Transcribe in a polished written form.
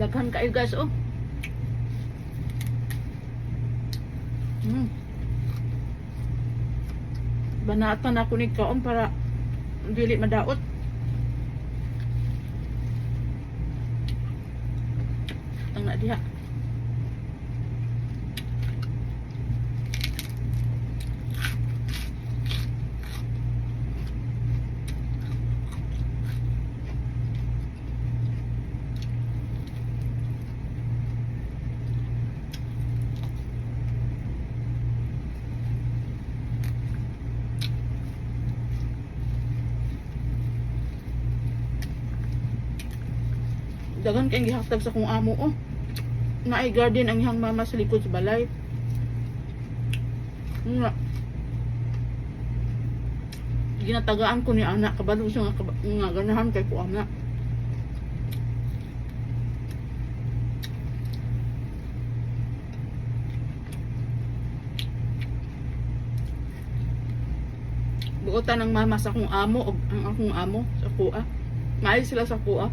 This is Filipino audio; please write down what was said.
Daghan kayo guys, oh. Banatan ako ni kaon para dili madaot. Ang na diha. Dagan kayong gihatag sa kong amo, oh. Naay garden ang ihang mama sa likod sa balay. Nga. Ginatagaan ko ni anak. Kabalo siya nga ganahan kay ko anak. Buotan ng mama sa akong amo o ang akong amo sa kuha. Maayos sila sa kuha.